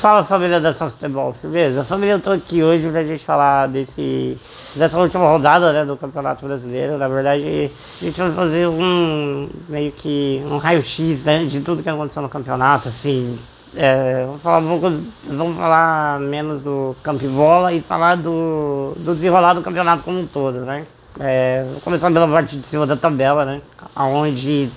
Fala, família da São Futebol, firmeza? Família, eu tô aqui hoje pra gente falar dessa última rodada, né, do Campeonato Brasileiro. Na verdade, a gente vai fazer meio que um raio-x, né, de tudo que aconteceu no campeonato, assim. Vamos falar menos do campo e bola e falar do desenrolar do campeonato como um todo, né? Vou começar pela parte de cima da tabela, né? Onde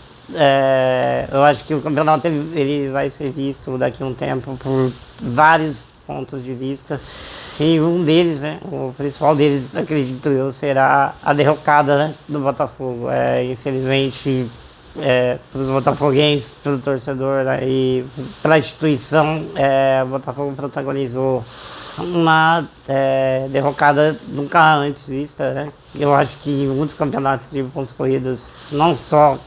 eu acho que o campeonato ele vai ser visto daqui a um tempo por vários pontos de vista. E um deles, né, o principal deles, acredito eu, será a derrocada, né, do Botafogo. Infelizmente, para os botafoguenses, pelo torcedor, né, e pela instituição, o Botafogo protagonizou uma derrocada nunca antes vista, né? Eu acho que em muitos campeonatos de pontos corridos, não só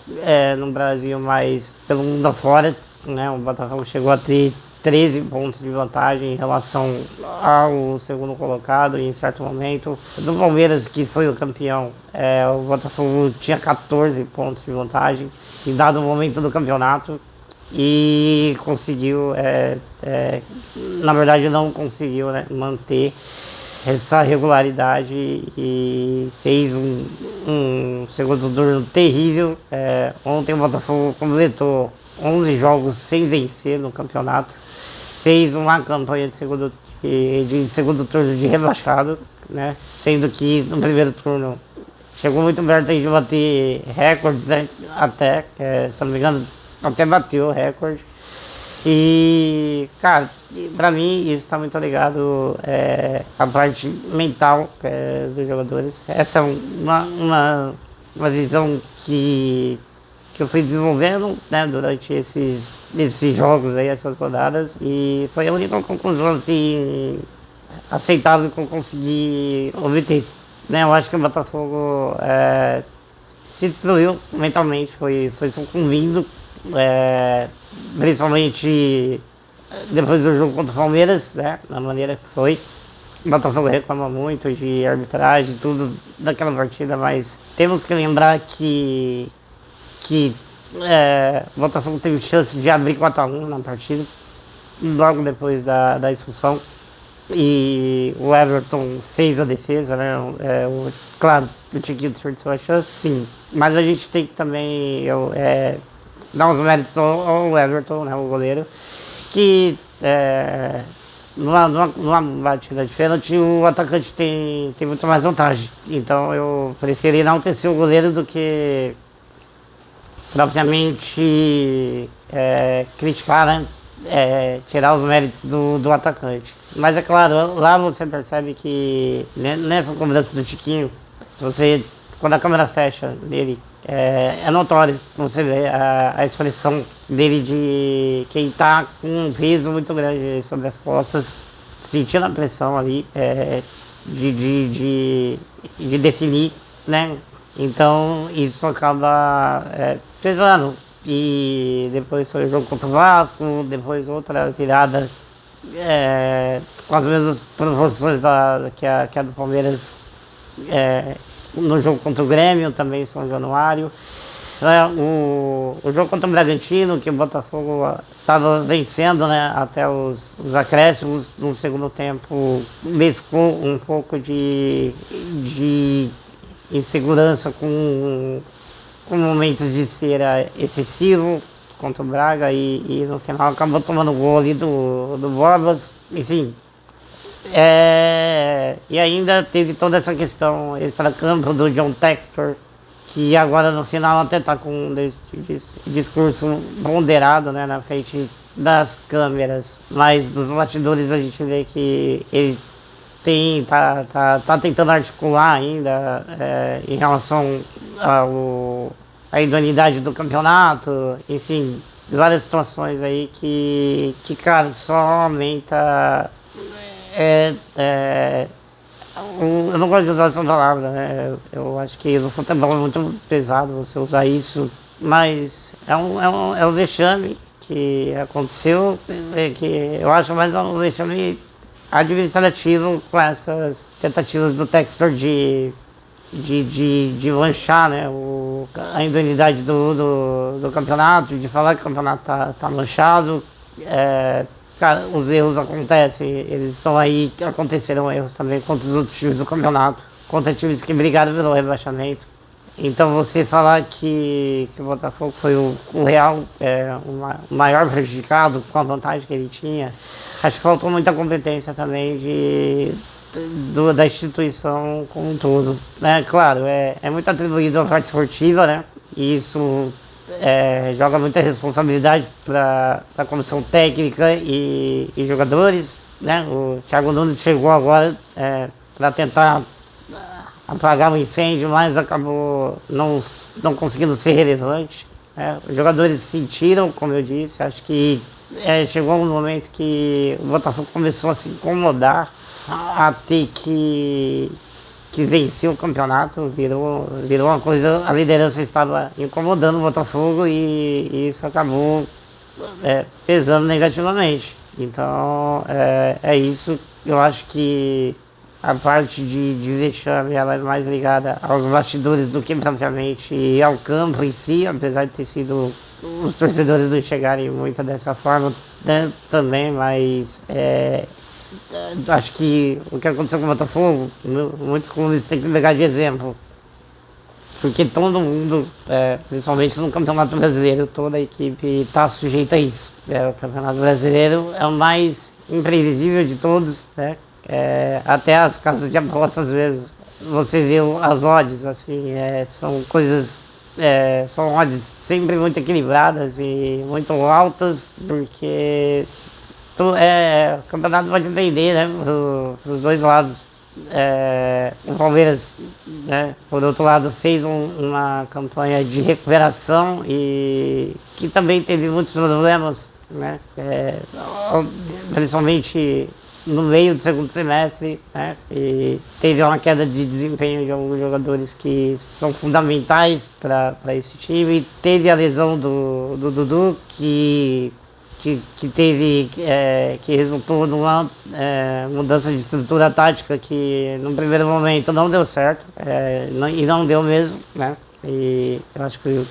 no Brasil, mas pelo mundo afora, né? O Botafogo chegou a ter 13 pontos de vantagem em relação ao segundo colocado em certo momento. Do Palmeiras, que foi o campeão, o Botafogo tinha 14 pontos de vantagem em dado momento do campeonato. E conseguiu, na verdade não conseguiu, né, manter essa regularidade e fez um segundo turno terrível. Ontem o Botafogo completou 11 jogos sem vencer no campeonato, fez uma campanha de segundo turno de rebaixado, né, sendo que no primeiro turno chegou muito perto de bater recordes, né, até, se não me engano, até bateu o recorde. E, cara, pra mim isso tá muito ligado à parte mental dos jogadores. Essa é uma visão que eu fui desenvolvendo, né, durante esses jogos aí, essas rodadas. E foi a única conclusão, assim, aceitável que eu consegui obter. Né, eu acho que o Botafogo se destruiu mentalmente, foi sucumbindo. Principalmente depois do jogo contra o Palmeiras, né, da maneira que foi. O Botafogo reclama muito de arbitragem, tudo daquela partida, mas temos que lembrar que o Botafogo teve chance de abrir 4-1 na partida, logo depois da expulsão. E o Everton fez a defesa, né? Claro, o Tiquinho desperdiçou a chance, sim. Mas a gente tem que também dar uns méritos ao Everton, né, o goleiro, que numa batida de pênalti o atacante tem muito mais vantagem. Então eu preferi não ter sido o goleiro do que propriamente criticar, né? Tirar os méritos do atacante. Mas é claro, lá você percebe que nessa cobrança do Tiquinho, quando a câmera fecha dele, é notório você vê a expressão dele de quem tá com um peso muito grande sobre as costas, sentindo a pressão ali de definir, né? Então isso acaba pesando. E depois foi o jogo contra o Vasco, depois outra virada com as mesmas proporções que a do Palmeiras no jogo contra o Grêmio, também em São Januário. O jogo contra o Bragantino, que o Botafogo estava vencendo, né, até os acréscimos no segundo tempo, mesclou um pouco de insegurança com momentos de cera excessivo contra o Braga e no final acabou tomando o gol ali do Borbas, enfim. E ainda teve toda essa questão extracampo do John Textor, que agora no final até tá com um discurso ponderado, né, na frente das câmeras, mas dos bastidores a gente vê que ele tá tentando articular ainda em relação à idoneidade do campeonato, enfim, várias situações aí que cara, só aumenta. Eu não gosto de usar essa palavra, né? Eu acho que no futebol é muito pesado você usar isso, mas é um vexame que aconteceu, que eu acho mais um vexame administrativo com essas tentativas do Textor de manchar, né, a idoneidade do campeonato, de falar que o campeonato tá manchado. cara, os erros acontecem, eles estão aí, aconteceram erros também contra os outros times do campeonato, contra times que brigaram pelo rebaixamento. Então você falar que o Botafogo foi o real, o maior prejudicado com a vantagem que ele tinha, acho que faltou muita competência também da instituição como um todo. Né? Claro, é muito atribuído à parte esportiva, né? E isso joga muita responsabilidade para a comissão técnica e jogadores. Né? O Thiago Nunes chegou agora para tentar apagar o incêndio, mas acabou não conseguindo ser relevante. Os jogadores sentiram, como eu disse, acho que chegou um momento que o Botafogo começou a se incomodar, a ter que vencer o campeonato, virou uma coisa, a liderança estava incomodando o Botafogo e isso acabou pesando negativamente. Então é isso, eu acho que a parte de vexame ela é mais ligada aos bastidores do que propriamente ao campo em si, apesar de ter sido os torcedores não enxergarem muito dessa forma, né, também, mas acho que o que aconteceu com o Botafogo, muitos clubes têm que pegar de exemplo, porque todo mundo, principalmente no Campeonato Brasileiro, toda a equipe está sujeita a isso. O Campeonato Brasileiro é o mais imprevisível de todos, né? Até as casas de aposta, às vezes, você vê as odds, assim, são coisas, são odds sempre muito equilibradas e muito altas, porque o campeonato pode vender, né, os dois lados. O Palmeiras, né, por outro lado, fez uma campanha de recuperação e que também teve muitos problemas, né, principalmente no meio do segundo semestre, né, e teve uma queda de desempenho de alguns jogadores que são fundamentais para esse time. Teve a lesão do Dudu, que resultou numa mudança de estrutura tática que no primeiro momento não deu certo, e não deu mesmo, né? E eu acho que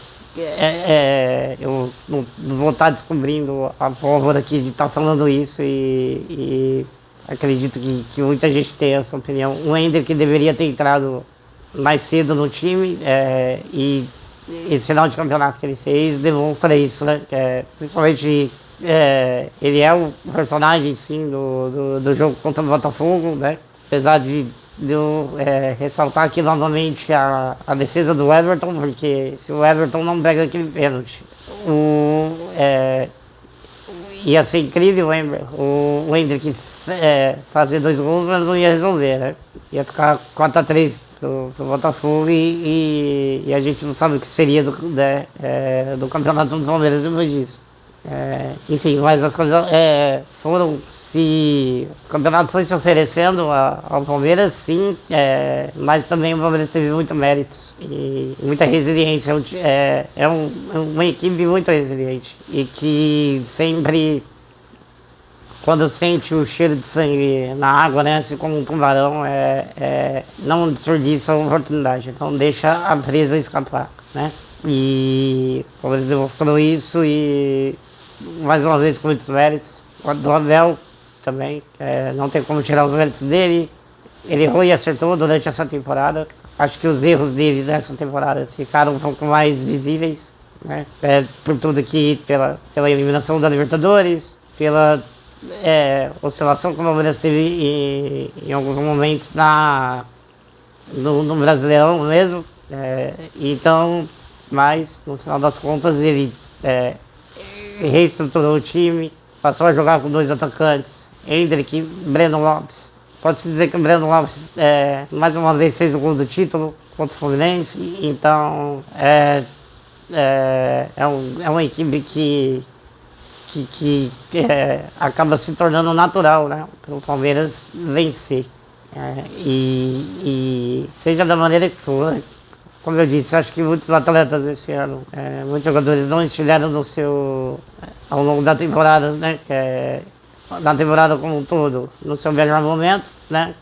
eu não vou estar descobrindo a pólvora aqui de estar falando isso e acredito que muita gente tem essa opinião. O Hendrick deveria ter entrado mais cedo no time, e esse final de campeonato que ele fez demonstra isso, né? Principalmente ele é o personagem, sim, do jogo contra o Botafogo, né? Apesar de eu ressaltar aqui novamente a defesa do Everton, porque se o Everton não pega aquele pênalti, ia ser incrível o Hendrick fazer 2 gols, mas não ia resolver, né? Ia ficar 4-3 pro Botafogo e a gente não sabe o que seria do campeonato do Palmeiras depois disso. Enfim, mas as coisas foram se... O campeonato foi se oferecendo ao Palmeiras, sim, mas também o Palmeiras teve muito méritos e muita resiliência. Uma equipe muito resiliente e que sempre, quando sente o cheiro de sangue na água, né, assim como um tubarão, não desperdiça a oportunidade, então deixa a presa escapar, né? E o Palmeiras demonstrou isso e mais uma vez com muitos méritos. O do Abel também, não tem como tirar os méritos dele. Ele errou e acertou durante essa temporada. Acho que os erros dele nessa temporada ficaram um pouco mais visíveis, né? Por tudo que, pela eliminação da Libertadores, pela oscilação que o Palmeiras teve em alguns momentos no Brasileirão mesmo. Então, mas no final das contas ele reestruturou o time, passou a jogar com 2 atacantes, Hendrick e Breno Lopes. Pode-se dizer que o Breno Lopes mais uma vez fez o gol do título contra o Fluminense, então é uma equipe que acaba se tornando natural, né, para o Palmeiras vencer. E seja da maneira que for, como eu disse, acho que muitos atletas esse ano, muitos jogadores não estiveram ao longo da temporada, né, na temporada como um todo, no seu melhor momento, né?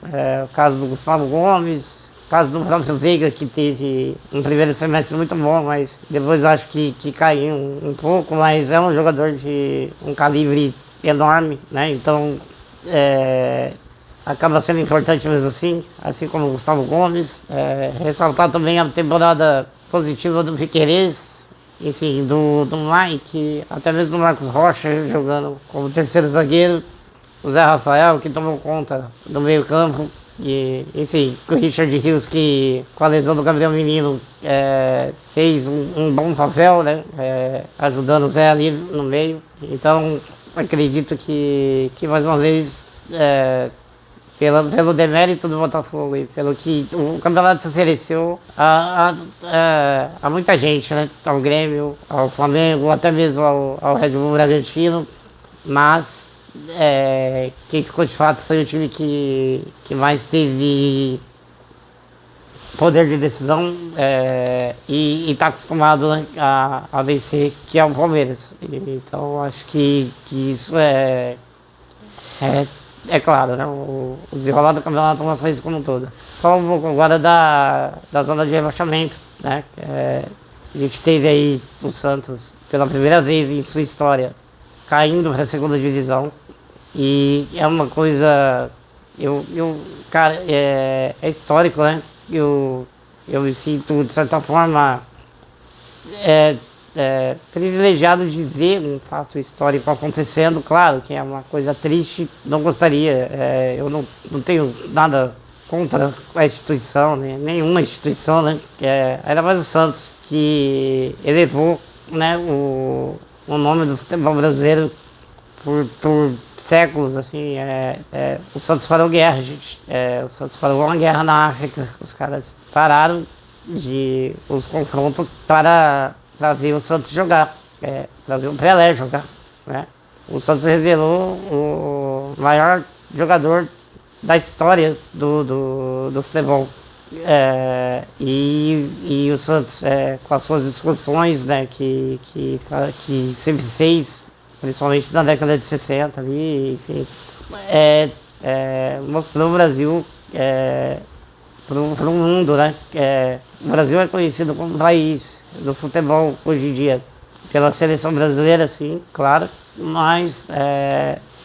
O caso do Gustavo Gomes, o caso do próprio Veiga, que teve um primeiro semestre muito bom, mas depois acho que caiu um pouco, mas é um jogador de um calibre enorme, né? Então acaba sendo importante mesmo assim como o Gustavo Gomes. Ressaltar também a temporada positiva do Piquerez, enfim, do Mike, até mesmo do Marcos Rocha jogando como terceiro zagueiro, o Zé Rafael que tomou conta do meio campo, e enfim, o Richard Rios que com a lesão do Gabriel Menino fez um bom papel, né, ajudando o Zé ali no meio. Então acredito que mais uma vez, pelo demérito do Botafogo e pelo que o campeonato se ofereceu a muita gente, né? Ao Grêmio, ao Flamengo, até mesmo ao Red Bull Bragantino, mas quem ficou de fato foi o time que mais teve poder de decisão e está acostumado, né, a vencer, que é o Palmeiras. Então acho que isso é claro, né? O desenrolar do campeonato mostra isso como um todo. Fala um pouco agora da zona de rebaixamento, né? A gente teve aí o Santos, pela primeira vez em sua história, caindo para a segunda divisão. E é uma coisa, cara, é histórico, né? Eu me sinto, de certa forma, privilegiado de ver um fato histórico acontecendo. Claro que é uma coisa triste, não gostaria, eu não tenho nada contra a instituição, né? Nenhuma instituição, né? Ainda mais o Santos, que elevou, né, o nome do futebol brasileiro por séculos, assim. O Santos parou guerra, gente. O Santos parou uma guerra na África. Os caras pararam os confrontos para ver o Santos jogar, para ver o Pelé jogar, né? O Santos revelou o maior jogador da história do futebol. E o Santos, com as suas excursões, né, que sempre fez, principalmente na década de 60 ali, enfim, mostrou o Brasil para o mundo, né? O Brasil é conhecido como país do futebol hoje em dia, pela seleção brasileira, sim, claro, mas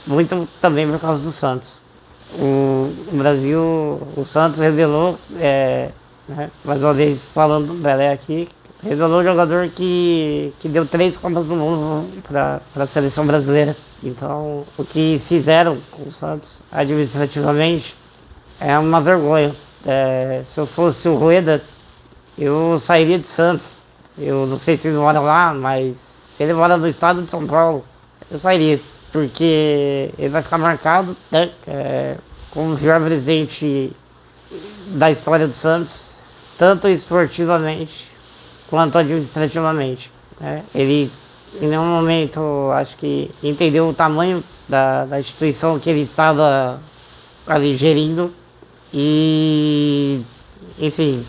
muito também por causa do Santos. O Santos revelou, né, mais uma vez falando do Pelé aqui, revelou um jogador que deu 3 Copas do Mundo para a seleção brasileira. Então, o que fizeram com o Santos administrativamente é uma vergonha. Se eu fosse o Rueda, eu sairia de Santos. Eu não sei se ele mora lá, mas se ele mora no estado de São Paulo, eu sairia. Porque ele vai ficar marcado, né, como o pior presidente da história do Santos, tanto esportivamente quanto administrativamente, né? Ele, em nenhum momento, acho que entendeu o tamanho da instituição que ele estava ali gerindo. E, enfim,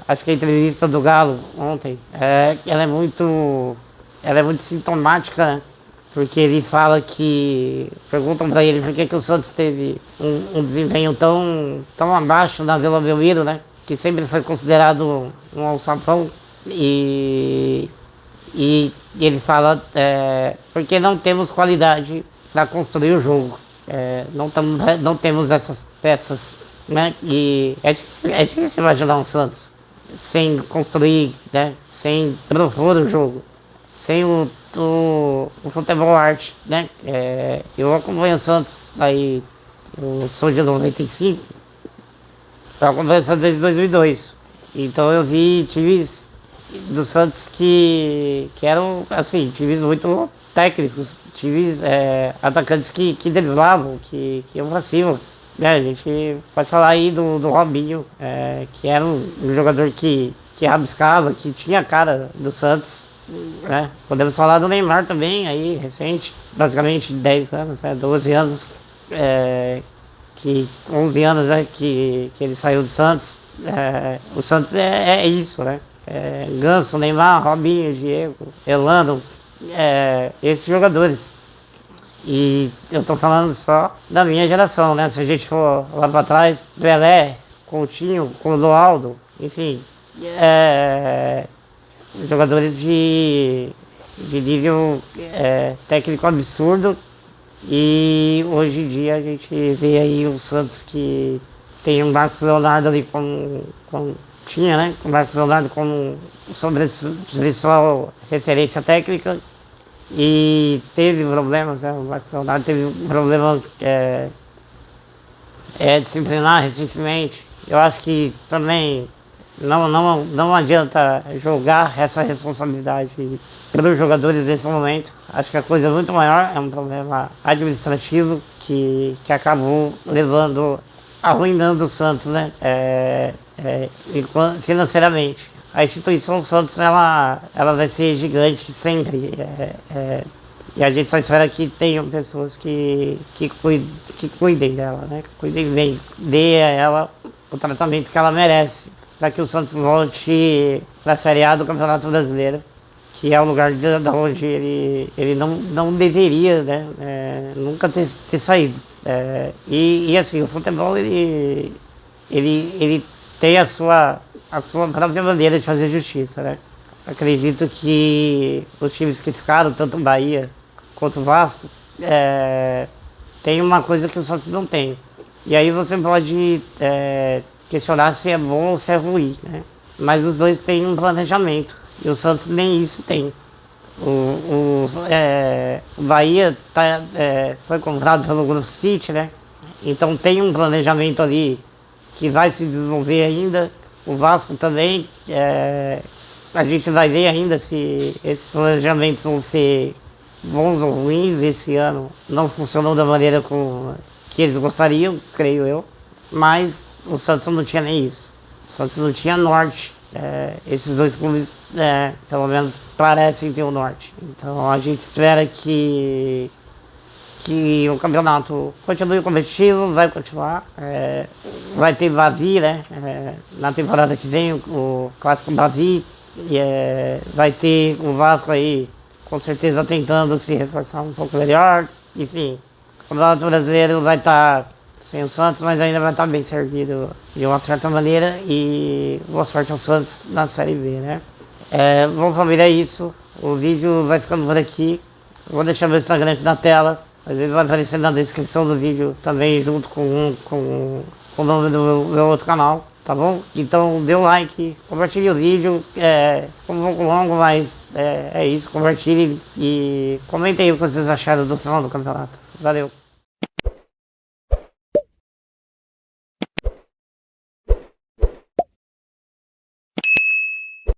acho que a entrevista do Galo ontem, ela é muito sintomática, né? Porque ele fala perguntam para ele por que o Santos teve um desempenho tão abaixo na Vila Belmiro, né? Que sempre foi considerado um alçapão. E ele fala, porque não temos qualidade para construir o jogo. Não temos essas peças, né? E é difícil imaginar um Santos sem construir, né? Sem propor o jogo, sem o futebol arte, né? Eu acompanho o Santos, aí eu sou de 95, eu acompanho o Santos desde 2002. Então eu vi times do Santos que eram, assim, times muito técnicos, times, atacantes que driblavam, que iam pra cima. A gente pode falar aí do Robinho, que era um jogador que rabiscava, que tinha a cara do Santos, né? Podemos falar do Neymar também, aí, recente, basicamente 10 anos, 12 anos, 11 anos, que ele saiu do Santos. O Santos é isso, né? Ganso, Neymar, Robinho, Diego, Elano, esses jogadores. E eu tô falando só da minha geração, né? Se a gente for lá pra trás, Pelé, Coutinho, Clodoaldo, enfim, jogadores de nível técnico absurdo, E hoje em dia a gente vê aí o Santos que tem o Marcos Leonardo ali tinha, né? O Marcos Leonardo como principal referência técnica e teve problemas, né? O Marcos Leonardo teve um problema disciplinar recentemente. Eu acho que também não adianta jogar essa responsabilidade para os jogadores nesse momento. Acho que a coisa é muito maior, é um problema administrativo que acabou arruinando o Santos, né? Financeiramente. A instituição Santos, ela vai ser gigante sempre. E a gente só espera que tenham pessoas que cuidem dela, né? Que cuidem bem, dê a ela o tratamento que ela merece, para que o Santos volte para a Série A do Campeonato Brasileiro, que é o lugar de onde ele não deveria, né? Nunca ter saído. E assim, o futebol ele tem a sua própria maneira de fazer justiça, né? Acredito que os times que ficaram, tanto o Bahia quanto o Vasco, tem uma coisa que o Santos não tem. E aí você pode questionar se é bom ou se é ruim, né? Mas os dois têm um planejamento, e o Santos nem isso tem. O Bahia foi comprado pelo Grupo City, né? Então tem um planejamento ali que vai se desenvolver ainda. O Vasco também, a gente vai ver ainda se esses planejamentos vão ser bons ou ruins. Esse ano não funcionou da maneira que eles gostariam, creio eu, mas o Santos não tinha nem isso. O Santos não tinha norte. Esses dois clubes, pelo menos, parecem ter o norte. Então a gente espera que o campeonato continue competitivo, vai continuar. Vai ter Bavi, né? Na temporada que vem, o clássico Bavi. Vai ter o Vasco aí, com certeza, tentando se reforçar um pouco melhor. Enfim, o Campeonato Brasileiro vai estar sem o Santos, mas ainda vai estar bem servido de uma certa maneira. E boa sorte ao Santos na Série B, né? Bom, família, é isso. O vídeo vai ficando por aqui. Vou deixar meu Instagram aqui na tela. Às vezes vai aparecer na descrição do vídeo também, junto com o nome do meu outro canal, tá bom? Então dê um like, compartilhe o vídeo, ficou um pouco longo, mas é isso, compartilhe e comentem aí o que vocês acharam do final do campeonato. Valeu!